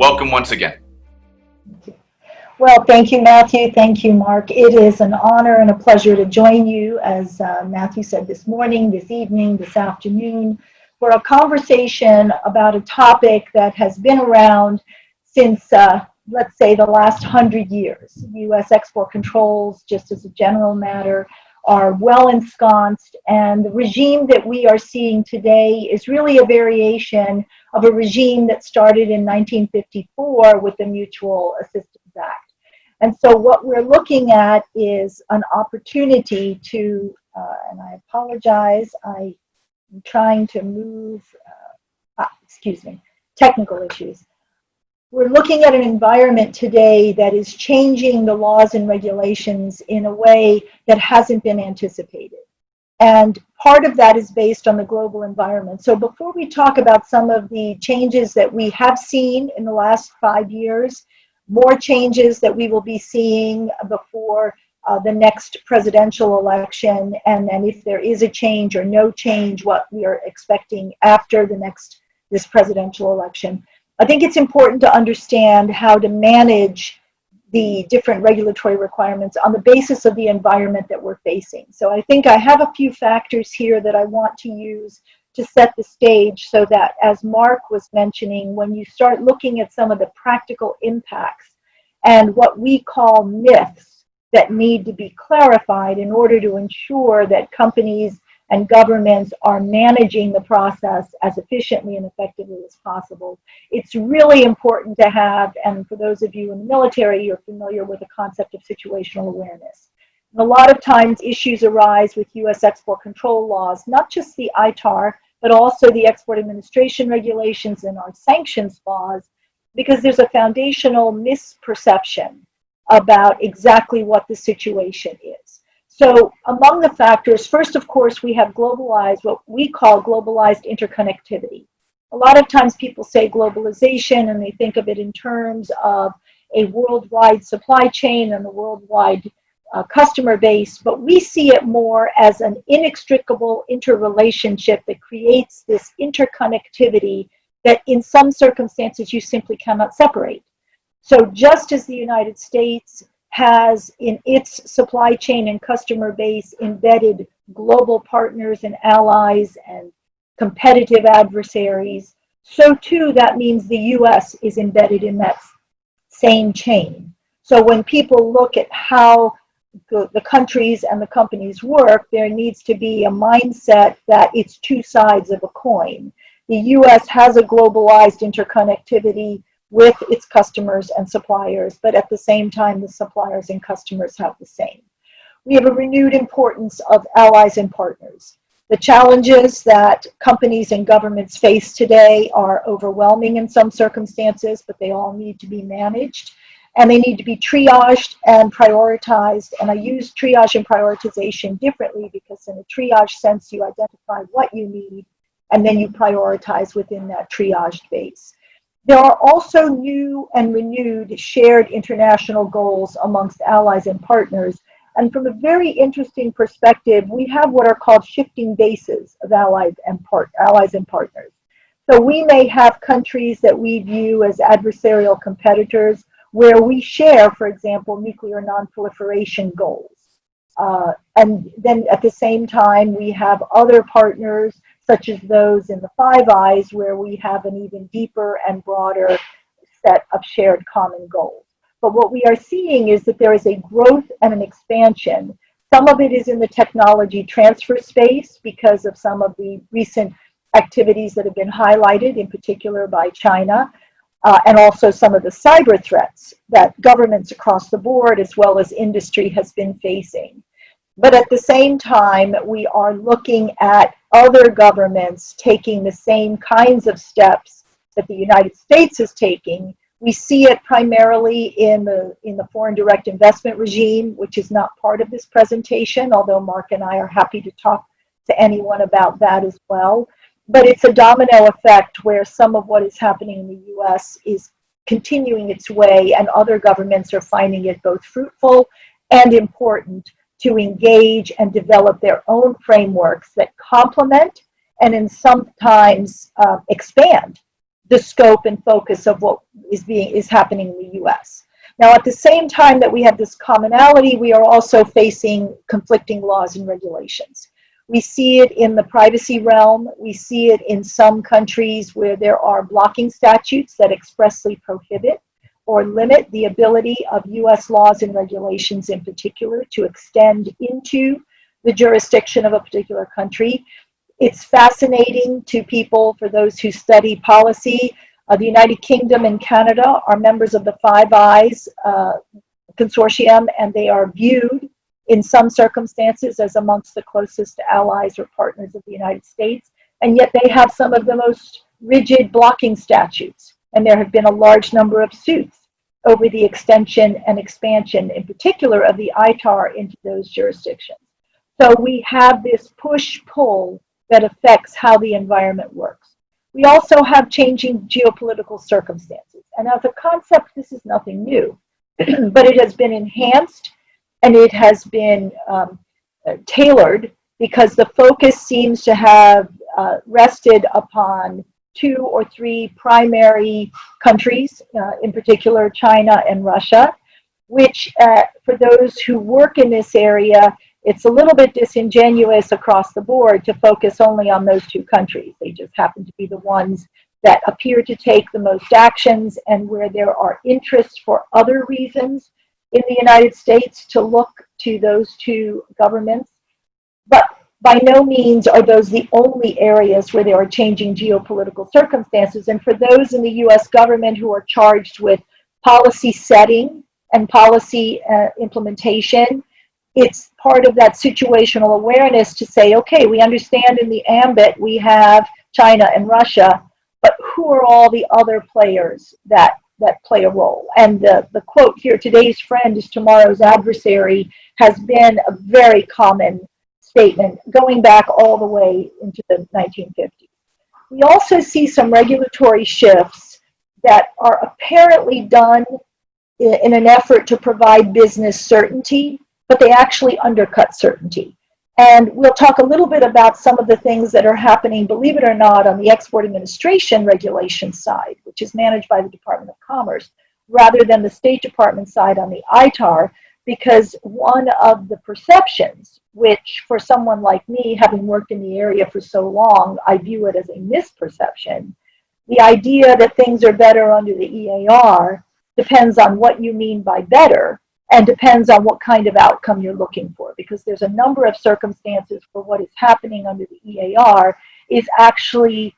Welcome once again. Well, thank you, Matthew. Thank you, Mark. It is an honor and a pleasure to join you, as Matthew said, this morning, this evening, this afternoon, for a conversation about a topic that has been around since, let's say, the last 100 years. U.S. export controls, just as a general matter, are well ensconced, and the regime that we are seeing today is really a variation of a regime that started in 1954 with the Mutual Assistance Act. And so what we're looking at is an opportunity to, and I apologize, I'm trying to move, technical issues. We're looking at an environment today that is changing the laws and regulations in a way that hasn't been anticipated. And part of that is based on the global environment. So before we talk about some of the changes that we have seen in the last 5 years, more changes that we will be seeing before the next presidential election, and then if there is a change or no change, what we are expecting after this presidential election. I think it's important to understand how to manage the different regulatory requirements on the basis of the environment that we're facing. So I think I have a few factors here that I want to use to set the stage so that, as Mark was mentioning, when you start looking at some of the practical impacts and what we call myths that need to be clarified in order to ensure that companies and governments are managing the process as efficiently and effectively as possible, it's really important to have, and for those of you in the military, you're familiar with the concept of situational awareness. And a lot of times issues arise with U.S. export control laws, not just the Itar, but also the export administration regulations and our sanctions laws, because there's a foundational misperception about exactly what the situation is. So among the factors, first, of course, we have what we call globalized interconnectivity. A lot of times people say globalization and they think of it in terms of a worldwide supply chain and a worldwide customer base, but we see it more as an inextricable interrelationship that creates this interconnectivity that in some circumstances you simply cannot separate. So just as the United States has in its supply chain and customer base embedded global partners and allies and competitive adversaries, so too that means the US is embedded in that same chain. So when people look at how the countries and the companies work, there needs to be a mindset that it's two sides of a coin. The US has a globalized interconnectivity with its customers and suppliers, but at the same time, the suppliers and customers have the same. We have a renewed importance of allies and partners. The challenges that companies and governments face today are overwhelming in some circumstances, but they all need to be managed. And they need to be triaged and prioritized. And I use triage and prioritization differently because in a triage sense, you identify what you need, and then you prioritize within that triaged base. There are also new and renewed shared international goals amongst allies and partners. And from a very interesting perspective, we have what are called shifting bases of allies and partners. So we may have countries that we view as adversarial competitors where we share, for example, nuclear non-proliferation goals. And then at the same time, we have other partners, such as those in the Five Eyes, where we have an even deeper and broader set of shared common goals. But what we are seeing is that there is a growth and an expansion. Some of it is in the technology transfer space because of some of the recent activities that have been highlighted, in particular by China. And also some of the cyber threats that governments across the board as well as industry has been facing. But at the same time, we are looking at other governments taking the same kinds of steps that the United States is taking. We see it primarily in the foreign direct investment regime, which is not part of this presentation, although Mark and I are happy to talk to anyone about that as well. But it's a domino effect where some of what is happening in the US is continuing its way, and other governments are finding it both fruitful and important to engage and develop their own frameworks that complement and in sometimes expand the scope and focus of what is happening in the US. Now, at the same time that we have this commonality, we are also facing conflicting laws and regulations. We see it in the privacy realm. We see it in some countries where there are blocking statutes that expressly prohibit or limit the ability of US laws and regulations in particular to extend into the jurisdiction of a particular country. It's fascinating to people, for those who study policy. The United Kingdom and Canada are members of the Five Eyes consortium, and they are viewed in some circumstances as amongst the closest allies or partners of the United States, and yet they have some of the most rigid blocking statutes, and there have been a large number of suits over the extension and expansion, in particular, of the Itar into those jurisdictions. So we have this push-pull that affects how the environment works. We also have changing geopolitical circumstances. And as a concept, this is nothing new, but it has been enhanced and it has been tailored because the focus seems to have rested upon 2 or 3 primary countries, in particular China and Russia, which for those who work in this area, it's a little bit disingenuous across the board to focus only on those 2 countries. They just happen to be the ones that appear to take the most actions, and where there are interests for other reasons in the United States to look to those 2 governments. But by no means are those the only areas where there are changing geopolitical circumstances. And for those in the US government who are charged with policy setting and policy implementation, it's part of that situational awareness to say, okay, we understand in the ambit we have China and Russia, but who are all the other players that play a role? And the quote here, today's friend is tomorrow's adversary, has been a very common statement going back all the way into the 1950s. We also see some regulatory shifts that are apparently done in an effort to provide business certainty, but they actually undercut certainty. And we'll talk a little bit about some of the things that are happening, believe it or not, on the export administration regulation side, which is managed by the Department of Commerce, rather than the State Department side on the ITAR, because one of the perceptions, which for someone like me, having worked in the area for so long, I view it as a misperception. The idea that things are better under the EAR depends on what you mean by better, and depends on what kind of outcome you're looking for, because there's a number of circumstances where what is happening under the EAR is actually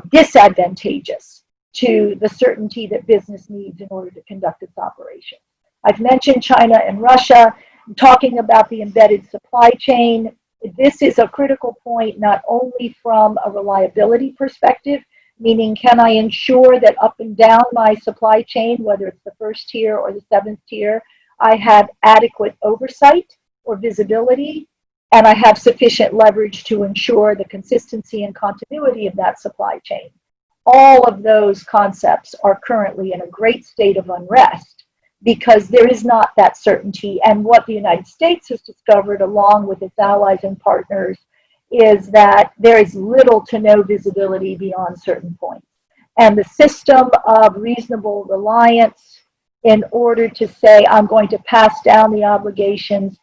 disadvantageous to the certainty that business needs in order to conduct its operations. I've mentioned China and Russia. I'm talking about the embedded supply chain. This is a critical point, not only from a reliability perspective, meaning can I ensure that up and down my supply chain, whether it's the 1st tier or the 7th tier, I have adequate oversight or visibility, and I have sufficient leverage to ensure the consistency and continuity of that supply chain. All of those concepts are currently in a great state of unrest because there is not that certainty. And what the United States has discovered, along with its allies and partners, is that there is little to no visibility beyond certain points. And the system of reasonable reliance, in order to say, I'm going to pass down the obligations,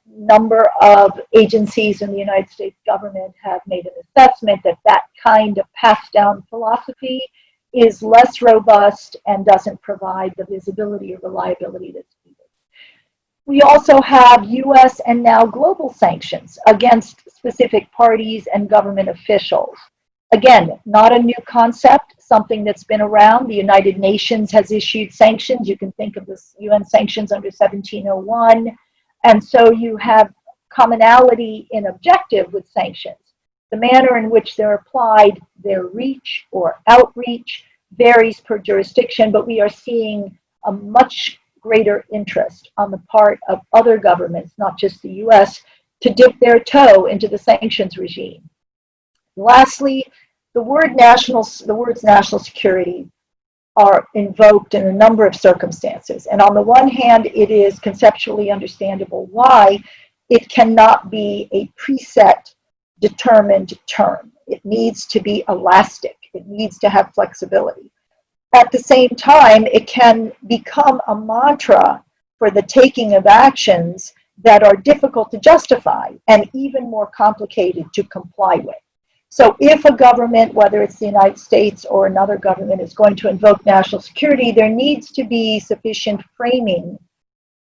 number of agencies in the United States government have made an assessment that that kind of pass down philosophy is less robust and doesn't provide the visibility or reliability that's needed. We also have US and now global sanctions against specific parties and government officials. Again, not a new concept, something that's been around. The United Nations has issued sanctions. You can think of the UN sanctions under 1701. And so you have commonality in objective with sanctions. The manner in which they're applied, their reach or outreach varies per jurisdiction, but we are seeing a much greater interest on the part of other governments, not just the US, to dip their toe into the sanctions regime. Lastly, the words national security are invoked in a number of circumstances. And on the one hand, it is conceptually understandable why it cannot be a preset, determined term. It needs to be elastic. It needs to have flexibility. At the same time, it can become a mantra for the taking of actions that are difficult to justify and even more complicated to comply with. So if a government, whether it's the United States or another government, is going to invoke national security, there needs to be sufficient framing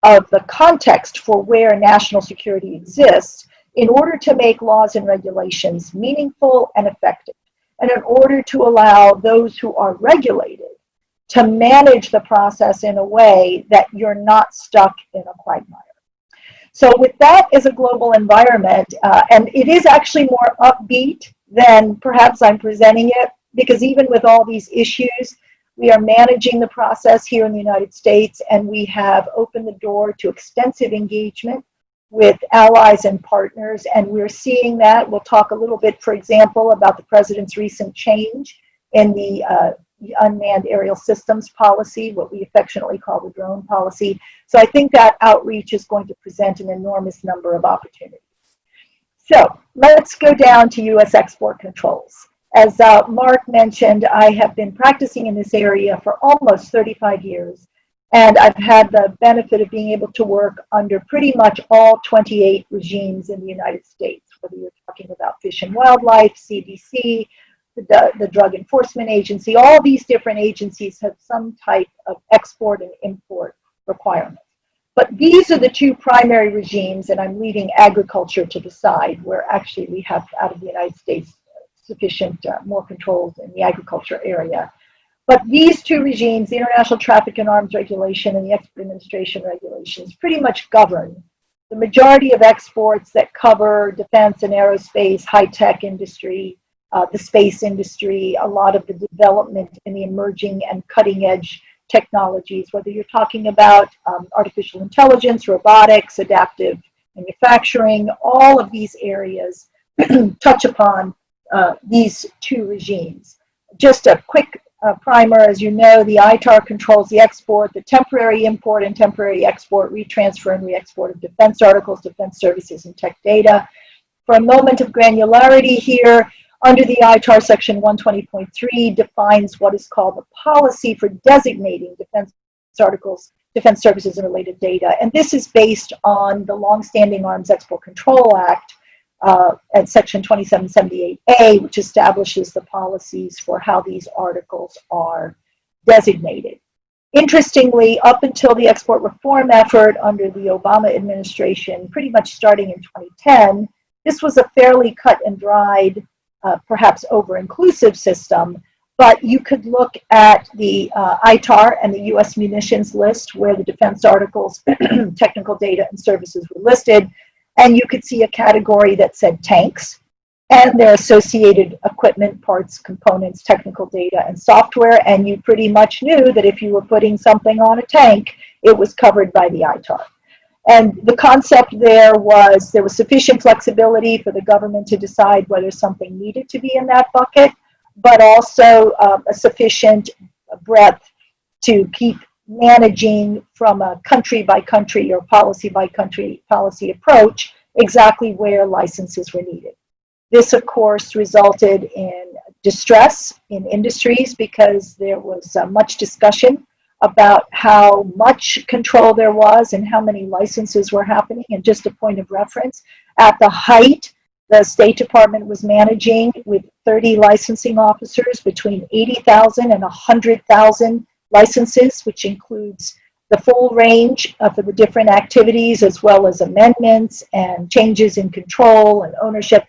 of the context for where national security exists in order to make laws and regulations meaningful and effective, and in order to allow those who are regulated to manage the process in a way that you're not stuck in a quagmire. So with that as a global environment, and it is actually more upbeat than perhaps I'm presenting it, because even with all these issues, we are managing the process here in the United States, and we have opened the door to extensive engagement with allies and partners, and we're seeing that. We'll talk a little bit, for example, about the President's recent change in the unmanned aerial systems policy, what we affectionately call the drone policy. So I think that outreach is going to present an enormous number of opportunities. So let's go down to U.S. export controls. As Mark mentioned, I have been practicing in this area for almost 35 years, and I've had the benefit of being able to work under pretty much all 28 regimes in the United States, whether you're talking about Fish and Wildlife, CDC, the Drug Enforcement Agency. All these different agencies have some type of export and import requirements. But these are the two primary regimes, and I'm leaving agriculture to the side, where actually we have, out of the United States, sufficient more controls in the agriculture area. But these two regimes, the International Traffic in Arms Regulation and the Export Administration Regulations, pretty much govern the majority of exports that cover defense and aerospace, high-tech industry, the space industry, a lot of the development in the emerging and cutting-edge technologies, whether you're talking about artificial intelligence, robotics, adaptive manufacturing, all of these areas touch upon these two regimes. Just a quick primer, as you know, the Itar controls the export, the temporary import and temporary export, retransfer and re-export of defense articles, defense services, and tech data. For a moment of granularity here, under the Itar, Section 120.3 defines what is called the policy for designating defense articles, defense services, and related data. And this is based on the longstanding Arms Export Control Act at Section 2778A, which establishes the policies for how these articles are designated. Interestingly, up until the export reform effort under the Obama administration, pretty much starting in 2010, this was a fairly cut and dried, perhaps over-inclusive system, but you could look at the Itar and the U.S. munitions list where the defense articles, technical data, and services were listed, and you could see a category that said tanks and their associated equipment, parts, components, technical data, and software, and you pretty much knew that if you were putting something on a tank, it was covered by the Itar. And the concept there was sufficient flexibility for the government to decide whether something needed to be in that bucket, but also a sufficient breadth to keep managing from a country by country or policy by country policy approach exactly where licenses were needed. This, of course, resulted in distress in industries because there was much discussion about how much control there was and how many licenses were happening. And just a point of reference, at the height, the State Department was managing with 30 licensing officers between 80,000 and 100,000 licenses, which includes the full range for the different activities, as well as amendments and changes in control and ownership.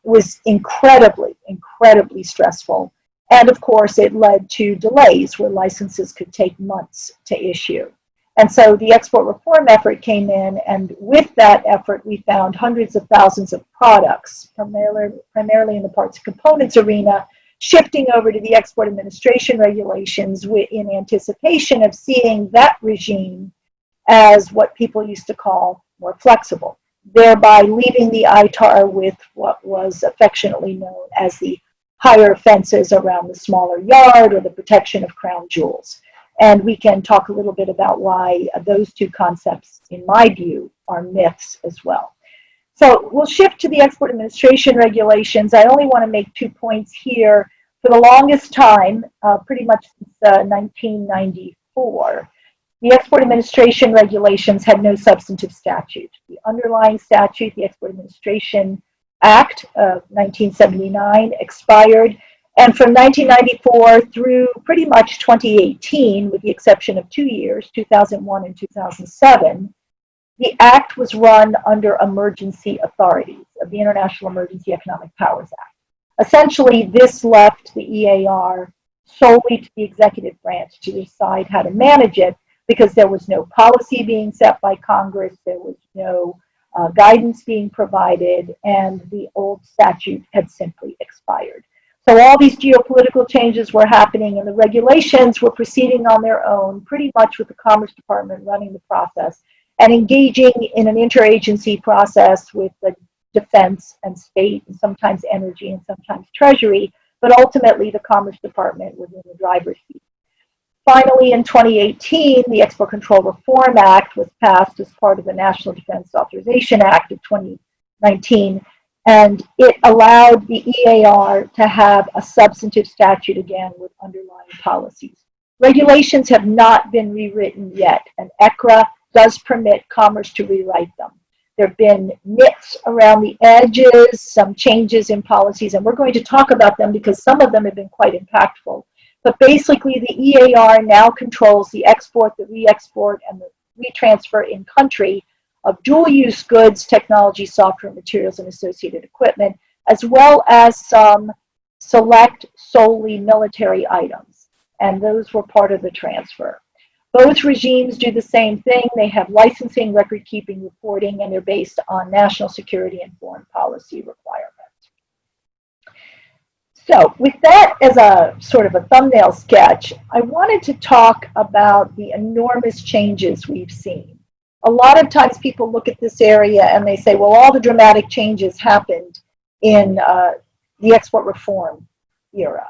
It was incredibly, incredibly stressful. And of course, it led to delays where licenses could take months to issue. And so the export reform effort came in, and with that effort, we found hundreds of thousands of products, primarily in the parts and components arena, shifting over to the export administration regulations in anticipation of seeing that regime as what people used to call more flexible, thereby leaving the Itar with what was affectionately known as the higher fences around the smaller yard or the protection of crown jewels. And we can talk a little bit about why those two concepts, in my view, are myths as well. So we'll shift to the export administration regulations. I only want to make 2 points here. For the longest time, pretty much since 1994, the Export Administration regulations had no substantive statute. The underlying statute, the Export Administration Act of 1979, expired, and from 1994 through pretty much 2018, with the exception of 2 years, 2001 and 2007, the Act was run under emergency authorities of the International Emergency Economic Powers Act. Essentially, this left the EAR solely to the executive branch to decide how to manage it, because there was no policy being set by Congress, there was no guidance being provided, and the old statute had simply expired. So all these geopolitical changes were happening, and the regulations were proceeding on their own, pretty much with the Commerce Department running the process and engaging in an interagency process with the defense and state, and sometimes energy and sometimes treasury, but ultimately the Commerce Department was in the driver's seat. Finally, in 2018, the Export Control Reform Act was passed as part of the National Defense Authorization Act of 2019, and it allowed the EAR to have a substantive statute again with underlying policies. Regulations have not been rewritten yet, and ECRA does permit Commerce to rewrite them. There have been nits around the edges, some changes in policies, and we're going to talk about them because some of them have been quite impactful. But basically, the EAR now controls the export, the re-export, and the retransfer in country of dual-use goods, technology, software, materials, and associated equipment, as well as some select solely military items. And those were part of the transfer. Both regimes do the same thing. They have licensing, record-keeping, reporting, and they're based on national security and foreign policy requirements. So with that as a sort of a thumbnail sketch, I wanted to talk about the enormous changes we've seen. A lot of times people look at this area and they say, well, all the dramatic changes happened in the export reform era.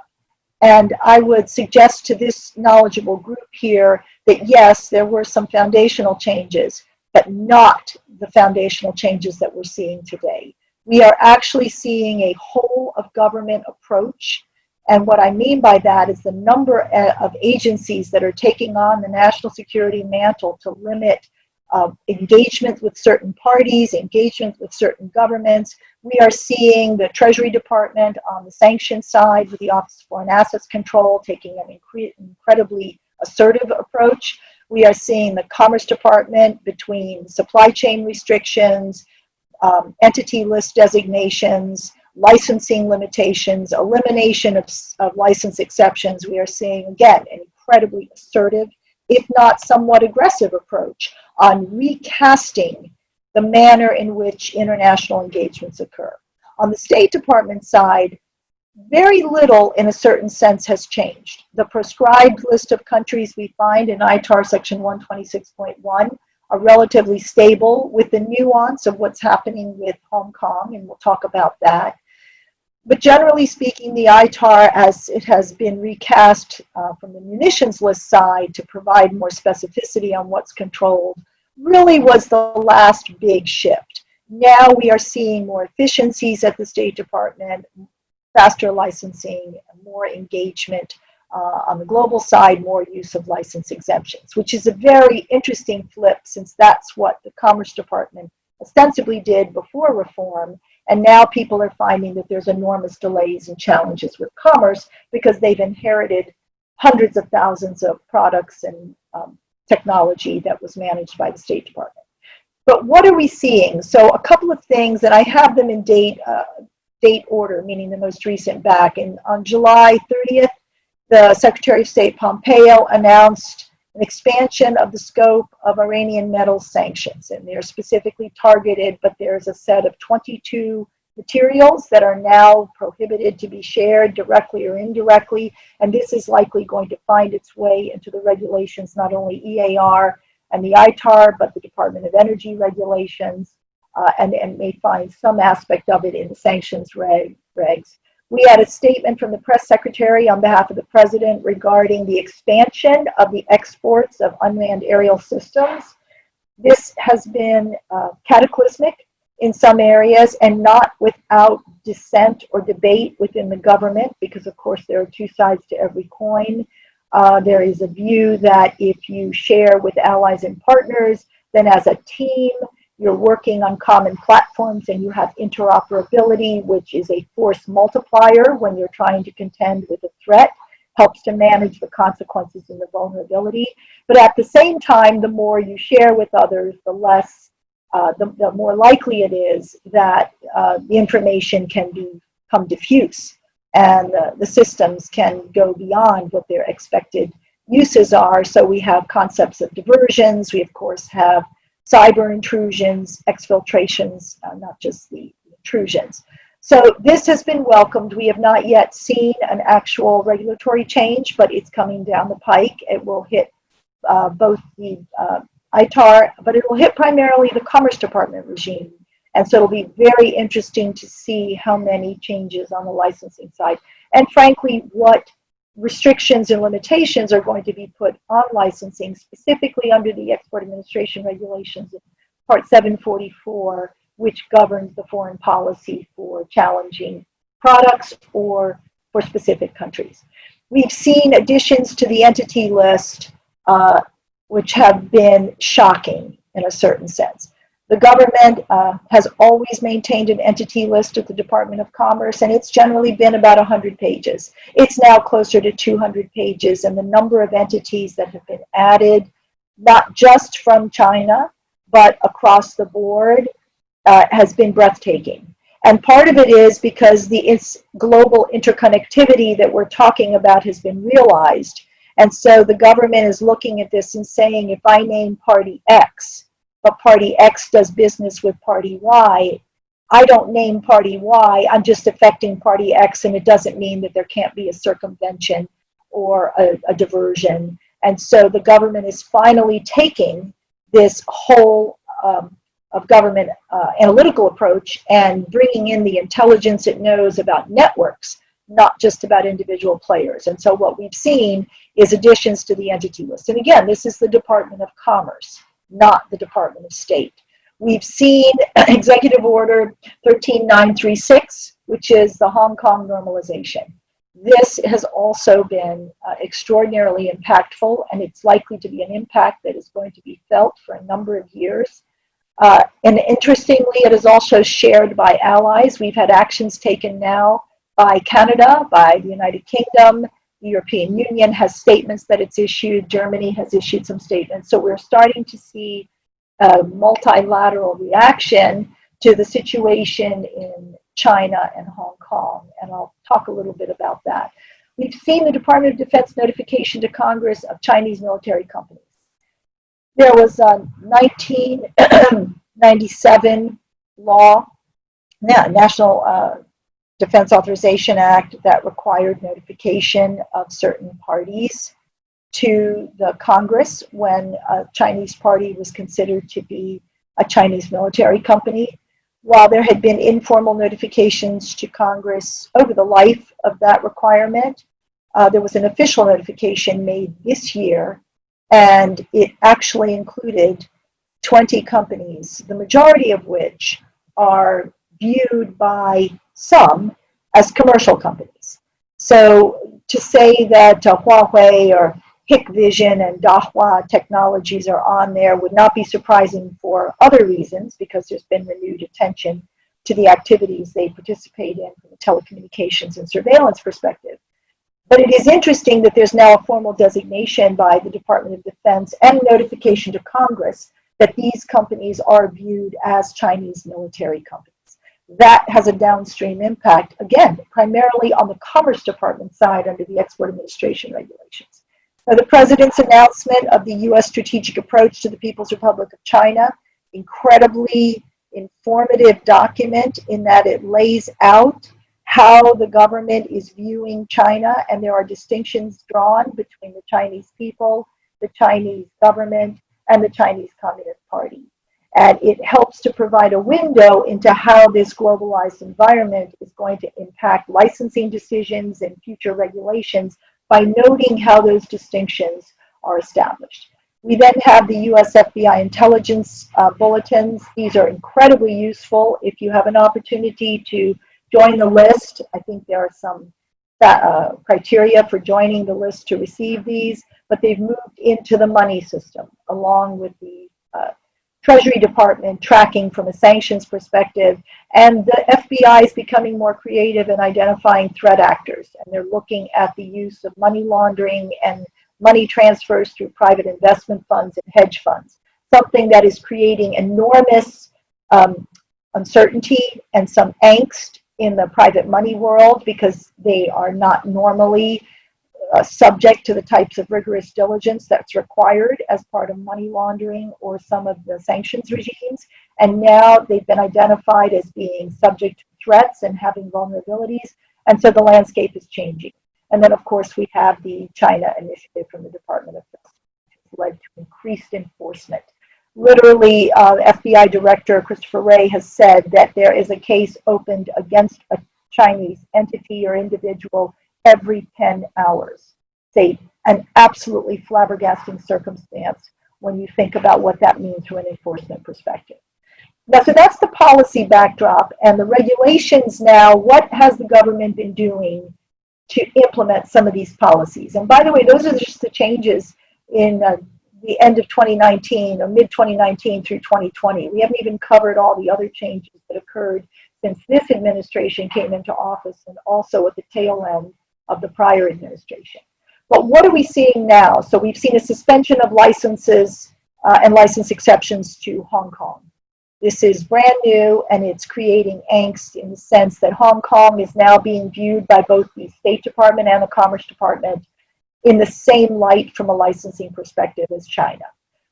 And I would suggest to this knowledgeable group here that yes, there were some foundational changes, but not the foundational changes that we're seeing today. We are actually seeing a whole of government approach. And what I mean by that is the number of agencies that are taking on the national security mantle to limit engagement with certain parties, engagement with certain governments. We are seeing the Treasury Department on the sanctions side with the Office of Foreign Assets Control taking an incredibly assertive approach. We are seeing the Commerce Department between supply chain restrictions, entity list designations, licensing limitations, elimination of license exceptions. We are seeing, again, an incredibly assertive, if not somewhat aggressive approach on recasting the manner in which international engagements occur. On the State Department side, very little in a certain sense has changed. The prescribed list of countries we find in Itar section 126.1 are relatively stable, with the nuance of what's happening with Hong Kong, and we'll talk about that. But generally speaking, the ITAR, as it has been recast from the munitions list side to provide more specificity on what's controlled, really was the last big shift. Now we are seeing more efficiencies at the State Department, faster licensing, more engagement on the global side, more use of license exemptions, which is a very interesting flip, since that's what the Commerce Department ostensibly did before reform. And now people are finding that there's enormous delays and challenges with commerce because they've inherited hundreds of thousands of products and technology that was managed by the State Department. But what are we seeing? So a couple of things, and I have them in date order, meaning the most recent back. And on July 30th, the Secretary of State Pompeo announced an expansion of the scope of Iranian metal sanctions. And they're specifically targeted, but there's a set of 22 materials that are now prohibited to be shared directly or indirectly. And this is likely going to find its way into the regulations, not only EAR and the ITAR, but the Department of Energy regulations, and may find some aspect of it in the sanctions regs. We had a statement from the press secretary on behalf of the president regarding the expansion of the exports of unmanned aerial systems. This has been cataclysmic in some areas, and not without dissent or debate within the government, because of course there are two sides to every coin. There is a view that if you share with allies and partners, then as a team, you're working on common platforms and you have interoperability, which is a force multiplier when you're trying to contend with a threat, helps to manage the consequences and the vulnerability. But at the same time, the more you share with others, the less, the more likely it is that the information can become diffuse, and the systems can go beyond what their expected uses are. So we have concepts of diversions. We, of course, have cyber intrusions, exfiltrations, not just the intrusions. So this has been welcomed. We have not yet seen an actual regulatory change, but it's coming down the pike. It will hit both the Itar, but it will hit primarily the Commerce Department regime. And so it'll be very interesting to see how many changes on the licensing side. And frankly, what restrictions and limitations are going to be put on licensing, specifically under the Export Administration Regulations, Part 744, which governs the foreign policy for challenging products or for specific countries. We've seen additions to the entity list, which have been shocking in a certain sense. The government has always maintained an entity list at the Department of Commerce, and it's generally been about 100 pages. It's now closer to 200 pages, and the number of entities that have been added, not just from China, but across the board, has been breathtaking. And part of it is because the global interconnectivity that we're talking about has been realized. And so the government is looking at this and saying, if I name party X, but party X does business with party Y, I don't name party Y, I'm just affecting party X, and it doesn't mean that there can't be a circumvention or a diversion. And so the government is finally taking this whole of government analytical approach and bringing in the intelligence it knows about networks, not just about individual players. And so what we've seen is additions to the entity list. And again, this is the Department of Commerce, not the Department of State. We've seen Executive Order 13936, which is the Hong Kong normalization. This has also been extraordinarily impactful, and it's likely to be an impact that is going to be felt for a number of years. And interestingly, it is also shared by allies. We've had actions taken now by Canada, by the United Kingdom. The European Union has statements that it's issued. Germany has issued some statements. So we're starting to see a multilateral reaction to the situation in China and Hong Kong. And I'll talk a little bit about that. We've seen the Department of Defense notification to Congress of Chinese military companies. There was a 1997 law, National Defense Authorization Act, that required notification of certain parties to the Congress when a Chinese party was considered to be a Chinese military company. While there had been informal notifications to Congress over the life of that requirement, there was an official notification made this year, and it actually included 20 companies, the majority of which are viewed by some as commercial companies. So to say that Huawei or Hikvision and Dahua technologies are on there would not be surprising for other reasons, because there's been renewed attention to the activities they participate in from a telecommunications and surveillance perspective. But it is interesting that there's now a formal designation by the Department of Defense and notification to Congress that these companies are viewed as Chinese military companies. That has a downstream impact, again, primarily on the Commerce Department side under the Export Administration Regulations. Now, the President's announcement of the U.S. strategic approach to the People's Republic of China, incredibly informative document in that it lays out how the government is viewing China, and there are distinctions drawn between the Chinese people, the Chinese government, and the Chinese Communist Party. And it helps to provide a window into how this globalized environment is going to impact licensing decisions and future regulations by noting how those distinctions are established. We then have the US FBI Intelligence Bulletins. These are incredibly useful if you have an opportunity to join the list. I think there are some criteria for joining the list to receive these, but they've moved into the money system along with the Treasury Department tracking from a sanctions perspective, and the FBI is becoming more creative in identifying threat actors, and they're looking at the use of money laundering and money transfers through private investment funds and hedge funds, something that is creating enormous uncertainty and some angst in the private money world because they are not normally subject to the types of rigorous diligence that's required as part of money laundering or some of the sanctions regimes. And now they've been identified as being subject to threats and having vulnerabilities. And so the landscape is changing. And then, of course, we have the China initiative from the Department of Justice, which has led to increased enforcement. Literally, FBI Director Christopher Wray has said that there is a case opened against a Chinese entity or individual every 10 hours. It's an absolutely flabbergasting circumstance when you think about what that means from an enforcement perspective. Now, so that's the policy backdrop and the regulations now. What has the government been doing to implement some of these policies? And by the way, those are just the changes in the end of 2019 or mid-2019 through 2020. We haven't even covered all the other changes that occurred since this administration came into office and also at the tail end of the prior administration. But what are we seeing now? So we've seen a suspension of licenses and license exceptions to Hong Kong. This is brand new, and it's creating angst in the sense that Hong Kong is now being viewed by both the State Department and the Commerce Department in the same light from a licensing perspective as China.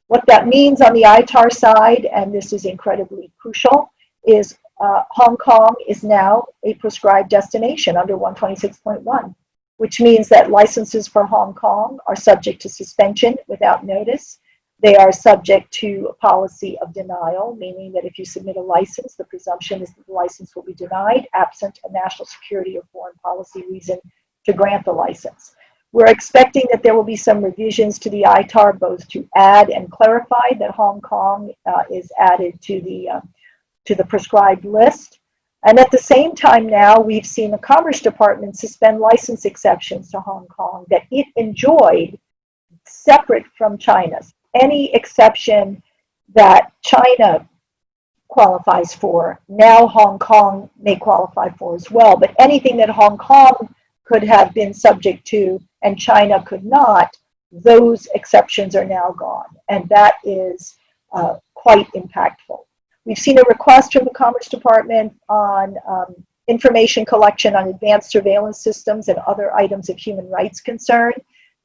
What that means on the Itar side, and this is incredibly crucial, is Hong Kong is now a prescribed destination under 126.1, which means that licenses for Hong Kong are subject to suspension without notice. They are subject to a policy of denial, meaning that if you submit a license, the presumption is that the license will be denied absent a national security or foreign policy reason to grant the license. We're expecting that there will be some revisions to the ITAR, both to add and clarify that Hong Kong is added to the prescribed list. And at the same time now, we've seen the Commerce Department suspend license exceptions to Hong Kong that it enjoyed separate from China's. Any exception that China qualifies for, now Hong Kong may qualify for as well. But anything that Hong Kong could have been subject to and China could not, those exceptions are now gone. And that is quite impactful. We've seen a request from the Commerce Department on information collection on advanced surveillance systems and other items of human rights concern.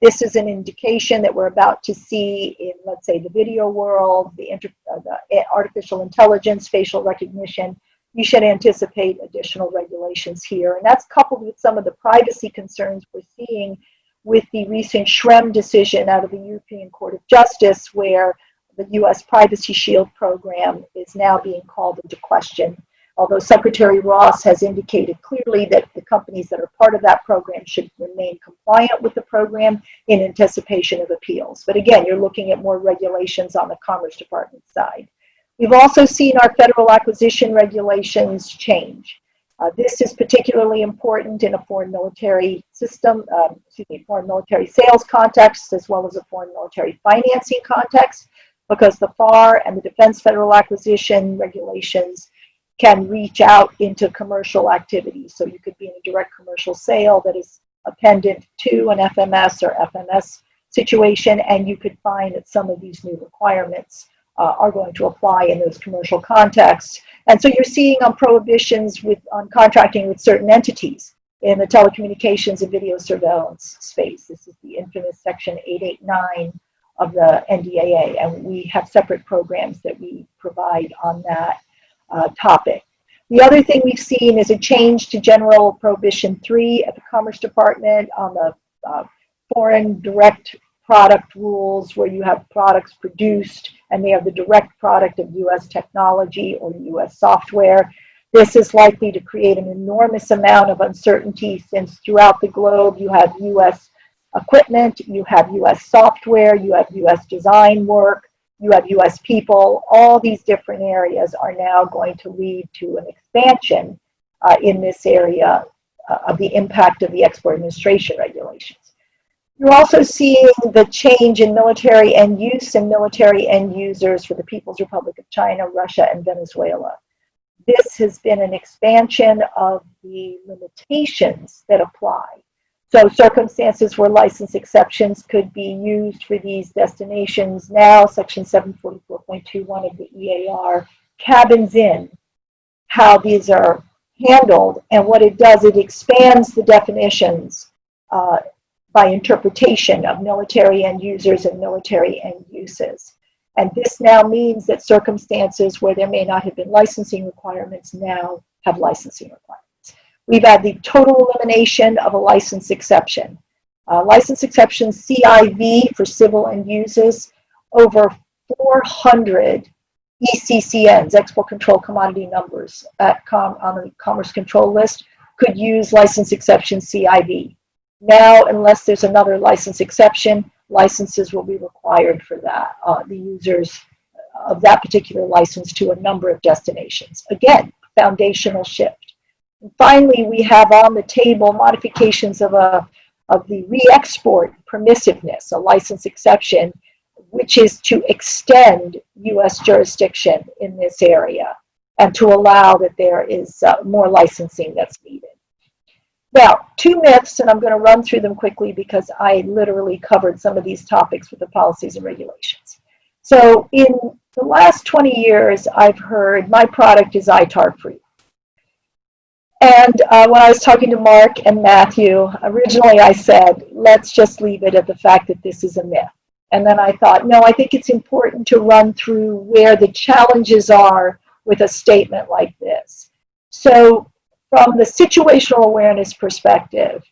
This is an indication that we're about to see in, let's say, the video world, the artificial intelligence, facial recognition. You should anticipate additional regulations here. And that's coupled with some of the privacy concerns we're seeing with the recent Schrems decision out of the European Court of Justice, where the U.S. Privacy Shield program is now being called into question. Although Secretary Ross has indicated clearly that the companies that are part of that program should remain compliant with the program in anticipation of appeals. But again, you're looking at more regulations on the Commerce Department side. We've also seen our federal acquisition regulations change. This is particularly important in a foreign military system, foreign military sales context, as well as a foreign military financing context, because the FAR and the Defense Federal Acquisition regulations can reach out into commercial activities. So you could be in a direct commercial sale that is appendant to an FMS or FMS situation, and you could find that some of these new requirements are going to apply in those commercial contexts. And so you're seeing prohibitions on contracting with certain entities in the telecommunications and video surveillance space. This is the infamous Section 889 of the NDAA, and we have separate programs that we provide on that topic. The other thing we've seen is a change to General Prohibition 3 at the Commerce Department on the foreign direct product rules, where you have products produced and they are the direct product of U.S. technology or U.S. software. This is likely to create an enormous amount of uncertainty, since throughout the globe you have U.S. equipment, you have US software, you have US design work, you have US people. All these different areas are now going to lead to an expansion in this area of the impact of the export administration regulations. You're also seeing the change in military end use and military end users for the People's Republic of China, Russia, and Venezuela. This has been an expansion of the limitations that apply. So circumstances where license exceptions could be used for these destinations now, Section 744.21 of the EAR cabins in how these are handled, and what it does, it expands the definitions by interpretation of military end users and military end uses. And this now means that circumstances where there may not have been licensing requirements now have licensing requirements. We've had the total elimination of a license exception. License exception CIV for civil end uses, over 400 ECCNs, export control commodity numbers, on the Commerce Control List could use license exception CIV. Now, unless there's another license exception, licenses will be required for that, the users of that particular license to a number of destinations. Again, foundational shift. And finally, we have on the table modifications of the re-export permissiveness, a license exception, which is to extend U.S. jurisdiction in this area and to allow that there is more licensing that's needed. Now, two myths, and I'm going to run through them quickly because I literally covered some of these topics with the policies and regulations. So in the last 20 years, I've heard my product is ITAR free. And when I was talking to Mark and Matthew, originally I said, let's just leave it at the fact that this is a myth. And then I thought, no, I think it's important to run through where the challenges are with a statement like this. So from the situational awareness perspective,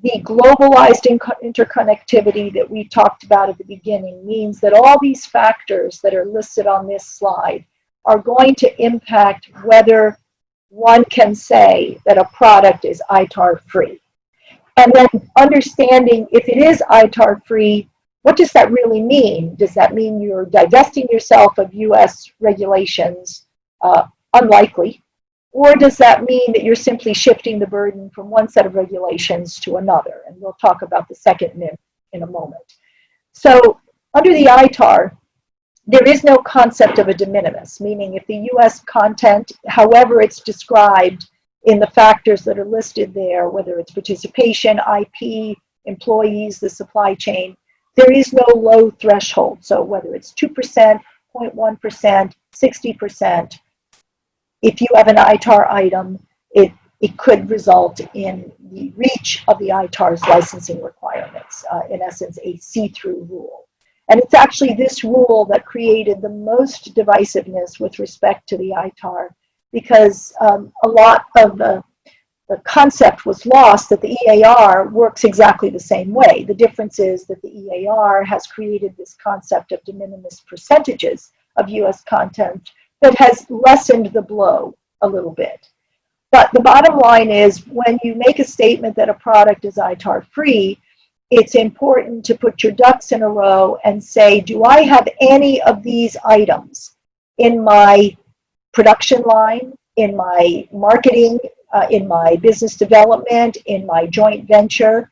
the globalized interconnectivity that we talked about at the beginning means that all these factors that are listed on this slide are going to impact whether one can say that a product is ITAR free. And then understanding if it is ITAR free, what does that really mean? Does that mean you're divesting yourself of US regulations? Unlikely. Or does that mean that you're simply shifting the burden from one set of regulations to another? And we'll talk about the second myth in a moment. So under the ITAR, there is no concept of a de minimis, meaning if the US content, however it's described in the factors that are listed there, whether it's participation, IP, employees, the supply chain, there is no low threshold. So whether it's 2%, 0.1%, 60%, if you have an ITAR item, it could result in the reach of the ITAR's licensing requirements, in essence, a see-through rule. And it's actually this rule that created the most divisiveness with respect to the ITAR, because a lot of the concept was lost that the EAR works exactly the same way. The difference is that the EAR has created this concept of de minimis percentages of US content that has lessened the blow a little bit. But the bottom line is when you make a statement that a product is ITAR free, it's important to put your ducks in a row and say, do I have any of these items in my production line, in my marketing, in my business development, in my joint venture?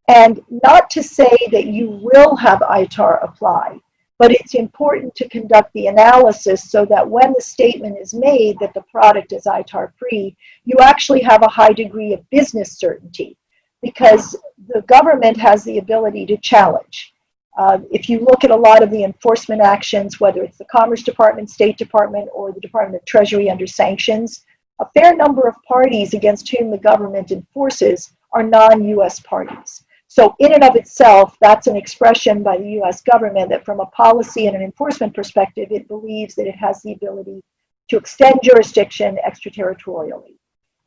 And not to say that you will have ITAR apply, but it's important to conduct the analysis so that when the statement is made that the product is ITAR free, you actually have a high degree of business certainty, because the government has the ability to challenge. If you look at a lot of the enforcement actions, whether it's the Commerce Department, State Department, or the Department of Treasury under sanctions, a fair number of parties against whom the government enforces are non-US parties. So in and of itself, that's an expression by the US government that from a policy and an enforcement perspective, it believes that it has the ability to extend jurisdiction extraterritorially.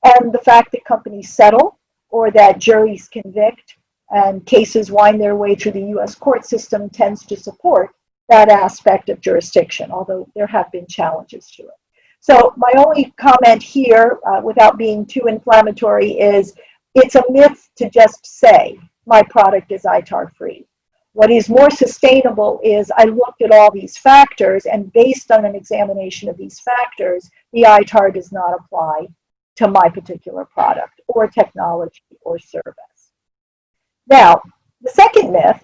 And the fact that companies settle or that juries convict and cases wind their way through the US court system tends to support that aspect of jurisdiction, although there have been challenges to it. So my only comment here, without being too inflammatory, is it's a myth to just say my product is ITAR free. What is more sustainable is I looked at all these factors, and based on an examination of these factors, the ITAR does not apply to my particular product or technology or service. Now, the second myth,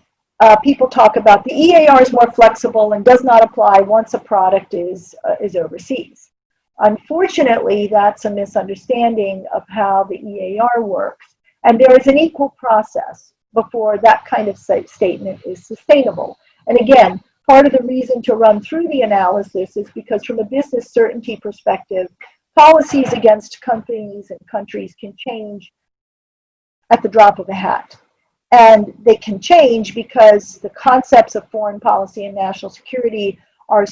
people talk about the EAR is more flexible and does not apply once a product is overseas. Unfortunately, that's a misunderstanding of how the EAR works. And there is an equal process before that kind of statement is sustainable. And again, part of the reason to run through the analysis is because from a business certainty perspective, policies against companies and countries can change at the drop of a hat. And they can change because the concepts of foreign policy and national security are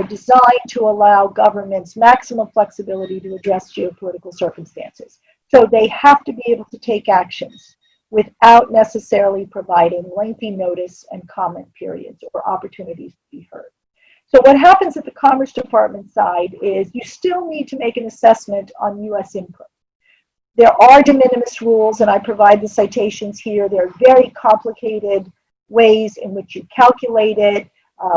designed to allow governments maximum flexibility to address geopolitical circumstances. So they have to be able to take actions without necessarily providing lengthy notice and comment periods or opportunities to be heard. So what happens at the Commerce Department side is you still need to make an assessment on US input. There are de minimis rules, and I provide the citations here. There are very complicated ways in which you calculate it.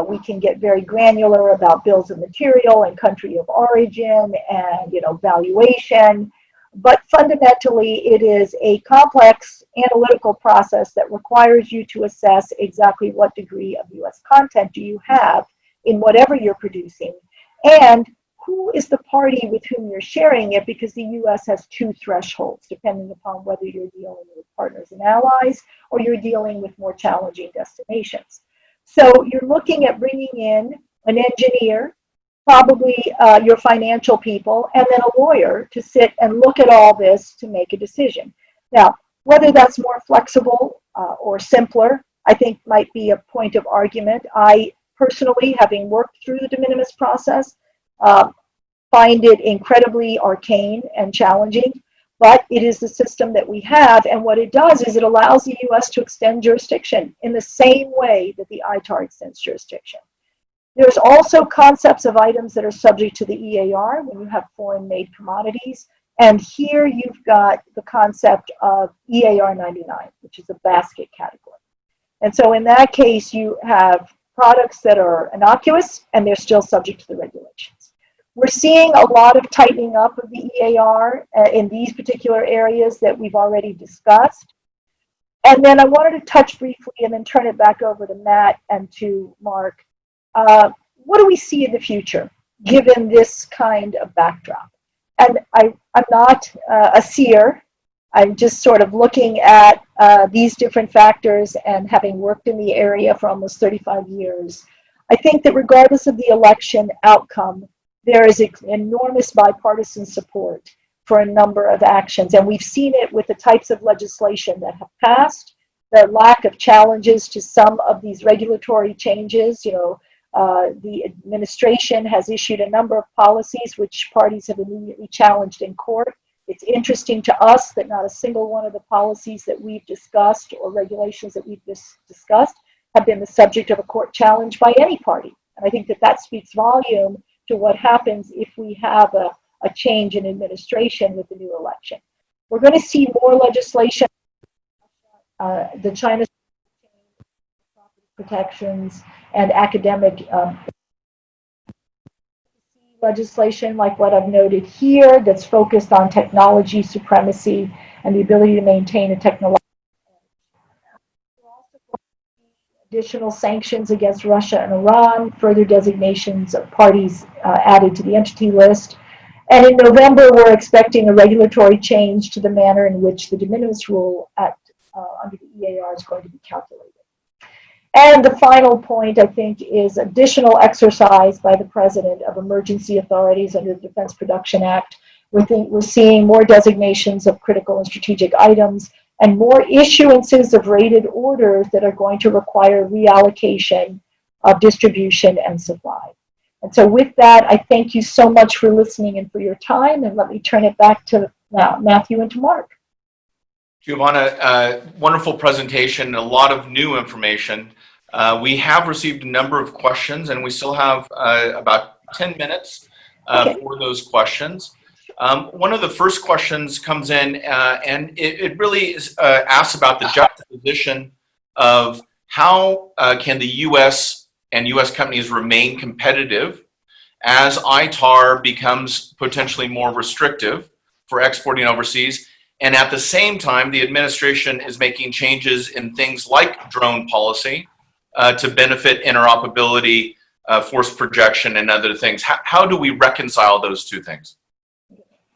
We can get very granular about bills of material and country of origin and valuation. But fundamentally, it is a complex analytical process that requires you to assess exactly what degree of US content do you have in whatever you're producing, and who is the party with whom you're sharing it, because the US has two thresholds, depending upon whether you're dealing with partners and allies or you're dealing with more challenging destinations. So you're looking at bringing in an engineer, probably your financial people, and then a lawyer to sit and look at all this to make a decision. Now, whether that's more flexible or simpler, I think might be a point of argument. I personally, having worked through the de minimis process, find it incredibly arcane and challenging, but it is the system that we have, and what it does is it allows the US to extend jurisdiction in the same way that the ITAR extends jurisdiction. There's also concepts of items that are subject to the EAR when you have foreign-made commodities, and here you've got the concept of EAR 99, which is a basket category. And so in that case, you have products that are innocuous, and they're still subject to the regulations. We're seeing a lot of tightening up of the EAR in these particular areas that we've already discussed. And then I wanted to touch briefly and then turn it back over to Matt and to Mark. What do we see in the future, given this kind of backdrop? And I'm not a seer. I'm just sort of looking at these different factors, and having worked in the area for almost 35 years, I think that regardless of the election outcome, there is enormous bipartisan support for a number of actions. And we've seen it with the types of legislation that have passed, the lack of challenges to some of these regulatory changes. The administration has issued a number of policies which parties have immediately challenged in court. It's interesting to us that not a single one of the policies that we've discussed or regulations that we've discussed have been the subject of a court challenge by any party. And I think that that speaks volume to what happens if we have a change in administration with the new election. We're going to see more legislation. The China property protections and academic legislation like what I've noted here that's focused on technology supremacy and the ability to maintain a technological edge. We're also going to see additional sanctions against Russia and Iran, further designations of parties added to the entity list. And in November, we're expecting a regulatory change to the manner in which the de minimis rule under the EAR is going to be calculated. And the final point, I think, is additional exercise by the President of emergency authorities under the Defense Production Act. We're seeing more designations of critical and strategic items and more issuances of rated orders that are going to require reallocation of distribution and supply. And so with that, I thank you so much for listening and for your time, and let me turn it back to Matthew and to Mark. Giovanna, wonderful presentation, a lot of new information. We have received a number of questions, and we still have about 10 minutes for those questions. One of the first questions comes in, and it really asks about the juxtaposition of how can the U.S. and U.S. companies remain competitive as ITAR becomes potentially more restrictive for exporting overseas, and at the same time, the administration is making changes in things like drone policy to benefit interoperability, force projection, and other things. How do we reconcile those two things?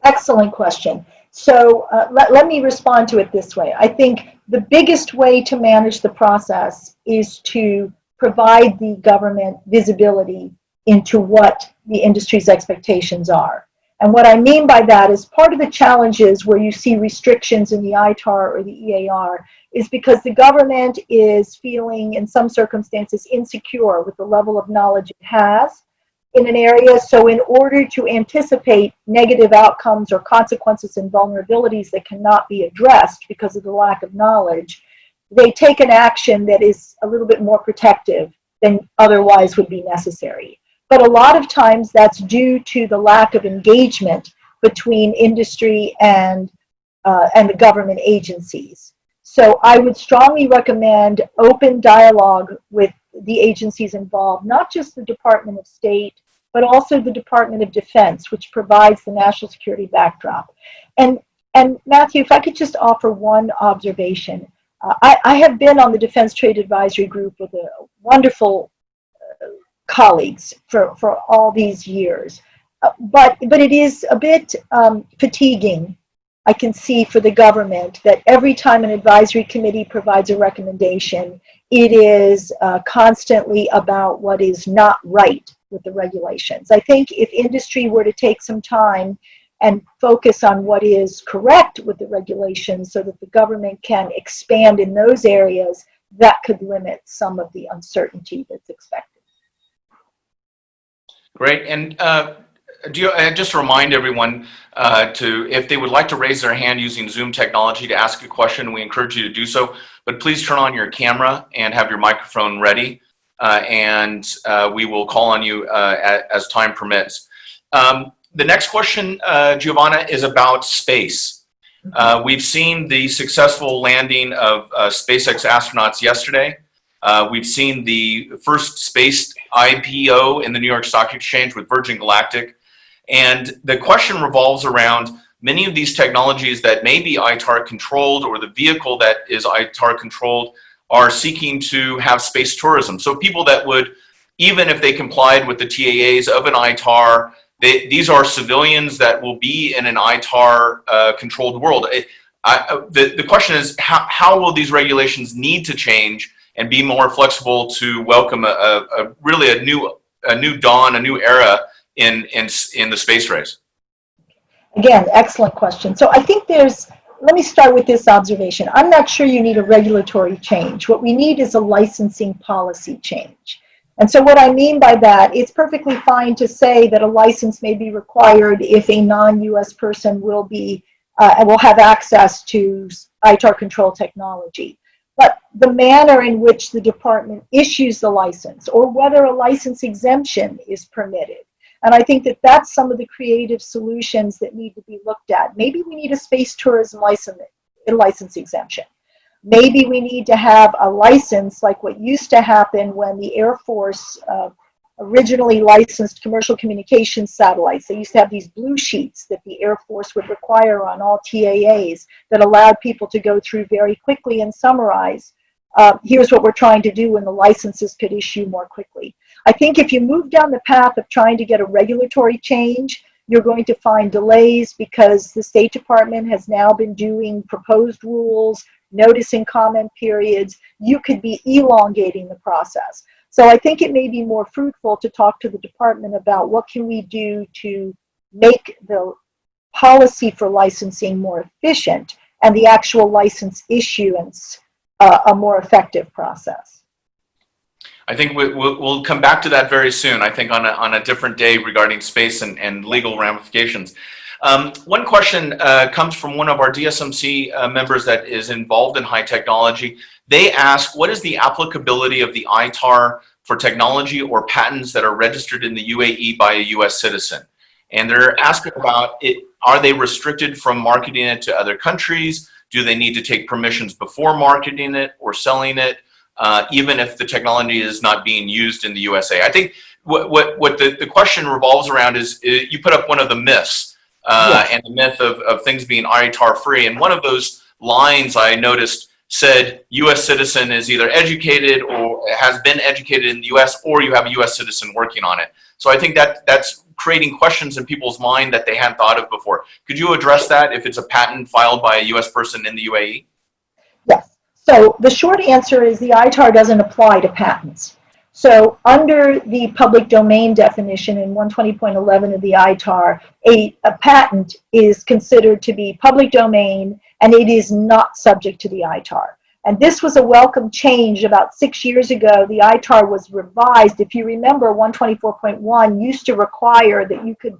Excellent question. So let me respond to it this way. I think the biggest way to manage the process is to provide the government visibility into what the industry's expectations are. And what I mean by that is part of the challenges where you see restrictions in the ITAR or the EAR is because the government is feeling, in some circumstances, insecure with the level of knowledge it has in an area. So in order to anticipate negative outcomes or consequences and vulnerabilities that cannot be addressed because of the lack of knowledge, they take an action that is a little bit more protective than otherwise would be necessary. But a lot of times that's due to the lack of engagement between industry and the government agencies. So I would strongly recommend open dialogue with the agencies involved, not just the Department of State, but also the Department of Defense, which provides the national security backdrop. And Matthew, if I could just offer one observation. I have been on the Defense Trade Advisory Group with a wonderful colleagues for all these years. But it is a bit fatiguing, I can see, for the government that every time an advisory committee provides a recommendation, it is constantly about what is not right with the regulations. I think if industry were to take some time and focus on what is correct with the regulations so that the government can expand in those areas, that could limit some of the uncertainty that's expected. Great. And just remind everyone if they would like to raise their hand using Zoom technology to ask a question, we encourage you to do so. But please turn on your camera and have your microphone ready, and we will call on you as time permits. The next question, Giovanna, is about space. We've seen the successful landing of SpaceX astronauts yesterday. We've seen the first space IPO in the New York Stock Exchange with Virgin Galactic. And the question revolves around many of these technologies that may be ITAR controlled, or the vehicle that is ITAR controlled, are seeking to have space tourism. So people that would, even if they complied with the TAAs of an ITAR, these are civilians that will be in an ITAR controlled world. The question is, how will these regulations need to change and be more flexible to welcome really a new dawn, a new era in the space race? Again, excellent question. So I think let me start with this observation. I'm not sure you need a regulatory change. What we need is a licensing policy change. And so what I mean by that, it's perfectly fine to say that a license may be required if a non-US person will have access to ITAR control technology. But the manner in which the department issues the license, or whether a license exemption is permitted. And I think that that's some of the creative solutions that need to be looked at. Maybe we need a space tourism license exemption. Maybe we need to have a license like what used to happen when the Air Force originally licensed commercial communications satellites. They used to have these blue sheets that the Air Force would require on all TAAs that allowed people to go through very quickly and summarize, here's what we're trying to do, and the licenses could issue more quickly. I think if you move down the path of trying to get a regulatory change, you're going to find delays because the State Department has now been doing proposed rules, notice and comment periods. You could be elongating the process. So I think it may be more fruitful to talk to the department about what can we do to make the policy for licensing more efficient and the actual license issuance a more effective process. I think we'll come back to that very soon, I think on a different day regarding space and legal ramifications. One question comes from one of our DSMC members that is involved in high technology. They ask, what is the applicability of the ITAR for technology or patents that are registered in the UAE by a US citizen? And they're asking about it. Are they restricted from marketing it to other countries? Do they need to take permissions before marketing it or selling it, even if the technology is not being used in the USA? I think what the question revolves around is you put up one of the myths, Yes. and the myth of things being ITAR free. And one of those lines I noticed said U.S. citizen is either educated or has been educated in the U.S., or you have a U.S. citizen working on it. So I think that's creating questions in people's mind that they hadn't thought of before. Could you address that if it's a patent filed by a U.S. person in the UAE? Yes. So the short answer is the ITAR doesn't apply to patents. So under the public domain definition in 120.11 of the ITAR, a patent is considered to be public domain and it is not subject to the ITAR. And this was a welcome change. About 6 years ago, the ITAR was revised. If you remember, 124.1 used to require that you could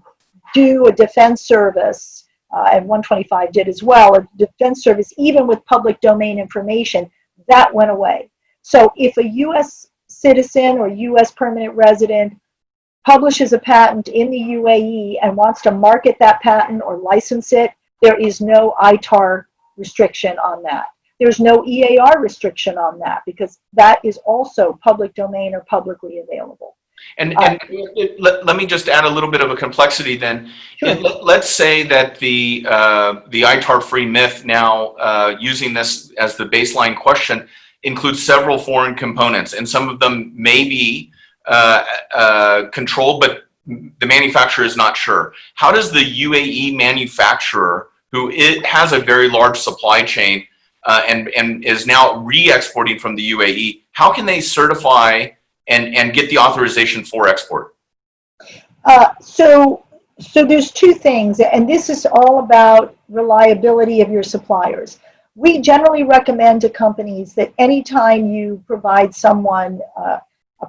do a defense service, and 125 did as well, a defense service even with public domain information. That went away. So if a U.S. citizen or U.S. permanent resident publishes a patent in the UAE and wants to market that patent or license it, there is no ITAR restriction on that. There's no EAR restriction on that because that is also public domain or publicly available. And let me just add a little bit of a complexity then. Sure. Let's say that the ITAR-free myth now, using this as the baseline question, includes several foreign components, and some of them may be controlled, but the manufacturer is not sure. How does the UAE manufacturer, who has a very large supply chain and is now re-exporting from the UAE, how can they certify and get the authorization for export? So there's two things, and this is all about reliability of your suppliers. We generally recommend to companies that anytime you provide someone a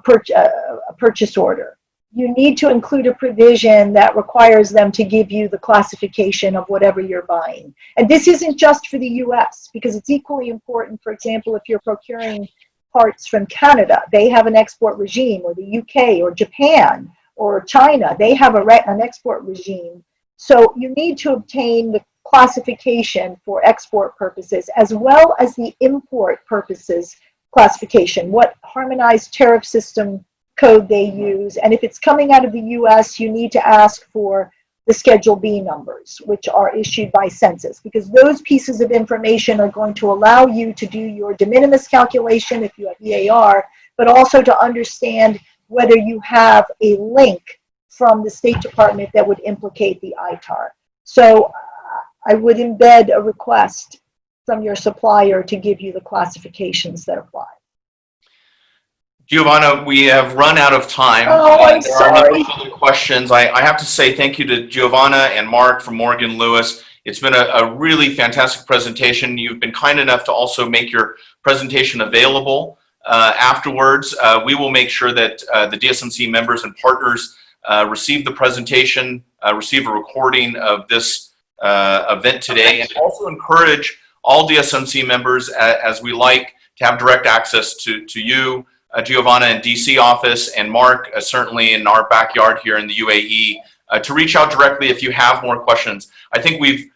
purchase order, you need to include a provision that requires them to give you the classification of whatever you're buying. And this isn't just for the US, because it's equally important, for example, if you're procuring parts from Canada, they have an export regime, or the UK or Japan or China, they have an export regime. So you need to obtain the classification for export purposes as well as the import purposes classification, what harmonized tariff system code they use. And if it's coming out of the US, you need to ask for the Schedule B numbers, which are issued by census, because those pieces of information are going to allow you to do your de minimis calculation if you have EAR, but also to understand whether you have a link from the State Department that would implicate the ITAR. So I would embed a request from your supplier to give you the classifications that apply. Giovanna, we have run out of time. Oh, I'm sorry. There are no other questions. I have to say thank you to Giovanna and Mark from Morgan Lewis. It's been a really fantastic presentation. You've been kind enough to also make your presentation available afterwards. We will make sure that the DSMC members and partners receive the presentation, receive a recording of this event today, and also encourage all DSMC members, as we like, to have direct access to you, Giovanna in DC office, and Mark certainly in our backyard here in the UAE, to reach out directly if you have more questions. I think we've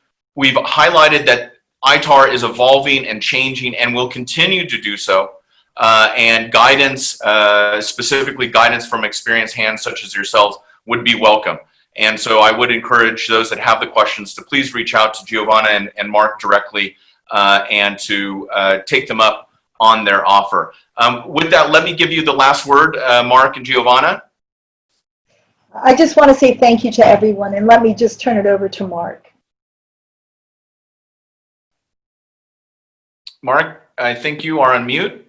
highlighted that ITAR is evolving and changing and will continue to do so, and guidance, specifically guidance from experienced hands such as yourselves, would be welcome. And so I would encourage those that have the questions to please reach out to Giovanna and Mark directly, and to take them up on their offer. With that, let me give you the last word, Mark and Giovanna. I just want to say thank you to everyone, and let me just turn it over to Mark. Mark, I think you are on mute.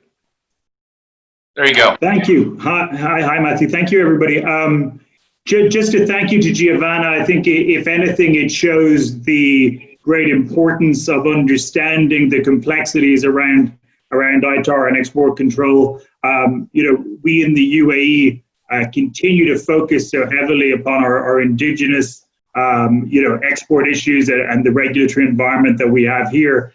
There you go. Thank you. Hi, Matthew. Thank you, everybody. Just to thank you to Giovanna. I think if anything, it shows the great importance of understanding the complexities around ITAR and export control. We in the UAE continue to focus so heavily upon our indigenous, export issues and the regulatory environment that we have here.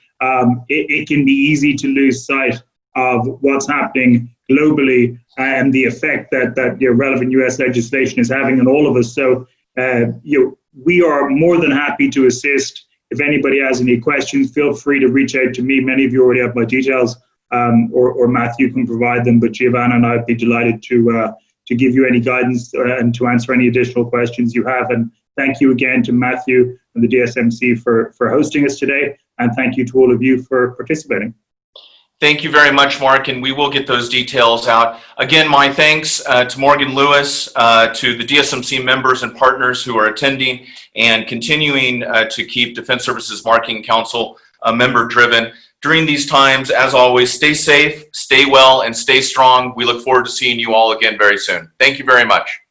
It can be easy to lose sight of what's happening globally and the effect that relevant U.S. legislation is having on all of us. So, we are more than happy to assist. If anybody has any questions, feel free to reach out to me. Many of you already have my details, or Matthew can provide them, but Giovanna and I would be delighted to give you any guidance and to answer any additional questions you have. And thank you again to Matthew and the DSMC for hosting us today. And thank you to all of you for participating. Thank you very much, Mark, and we will get those details out. Again, my thanks to Morgan Lewis, to the DSMC members and partners who are attending and continuing to keep Defense Services Marketing Council member-driven. During these times, as always, stay safe, stay well, and stay strong. We look forward to seeing you all again very soon. Thank you very much.